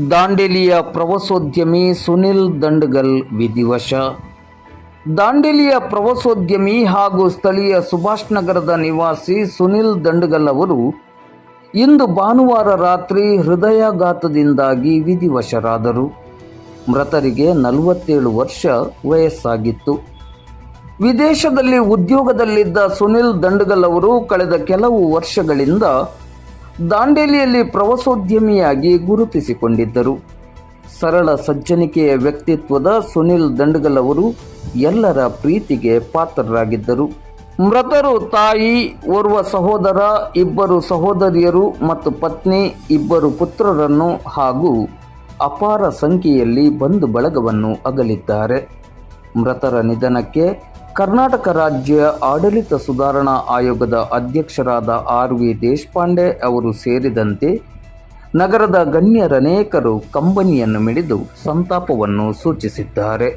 ದಾಂಡೇಲಿಯ ಪ್ರವಾಸೋದ್ಯಮಿ ಸುನಿಲ್ ದಂಡಗಲ್ ವಿಧಿವಶ. ದಾಂಡೇಲಿಯ ಪ್ರವಾಸೋದ್ಯಮಿ ಹಾಗೂ ಸ್ಥಳೀಯ ಸುಭಾಷ್ ನಗರದ ನಿವಾಸಿ ಸುನಿಲ್ ದಂಡಗಲ್ ಅವರು ಇಂದು ಭಾನುವಾರ ರಾತ್ರಿ ಹೃದಯಾಘಾತದಿಂದಾಗಿ ವಿಧಿವಶರಾದರು. ಮೃತರಿಗೆ 47 ವರ್ಷ ವಯಸ್ಸಾಗಿತ್ತು. ವಿದೇಶದಲ್ಲಿ ಉದ್ಯೋಗದಲ್ಲಿದ್ದ ಸುನಿಲ್ ದಂಡಗಲ್ ಅವರು ಕಳೆದ ಕೆಲವು ವರ್ಷಗಳಿಂದ ದಾಂಡೇಲಿಯಲ್ಲಿ ಪ್ರವಾಸೋದ್ಯಮಿಯಾಗಿ ಗುರುತಿಸಿಕೊಂಡಿದ್ದರು. ಸರಳ ಸಜ್ಜನಿಕೆಯ ವ್ಯಕ್ತಿತ್ವದ ಸುನಿಲ್ ದಂಡಗಲ್ ಅವರು ಎಲ್ಲರ ಪ್ರೀತಿಗೆ ಪಾತ್ರರಾಗಿದ್ದರು. ಮೃತರು ತಾಯಿ, ಓರ್ವ ಸಹೋದರ, 2 ಸಹೋದರಿಯರು ಮತ್ತು ಪತ್ನಿ, 2 ಪುತ್ರರನ್ನು ಹಾಗೂ ಅಪಾರ ಸಂಖ್ಯೆಯಲ್ಲಿ ಬಂಧು ಬಳಗವನ್ನು ಅಗಲಿದ್ದಾರೆ. ಮೃತರ ನಿಧನಕ್ಕೆ ಕರ್ನಾಟಕ ರಾಜ್ಯ ಆಡಳಿತ ಸುಧಾರಣಾ ಆಯೋಗದ ಅಧ್ಯಕ್ಷರಾದ ಆರ್.ವಿ. ದೇಶಪಾಂಡೆ ಅವರು ಸೇರಿದಂತೆ ನಗರದ ಗಣ್ಯರನೇಕರು ಕಂಬನಿಯನ್ನು ಮಿಡಿದು ಸಂತಾಪವನ್ನು ಸೂಚಿಸಿದ್ದಾರೆ.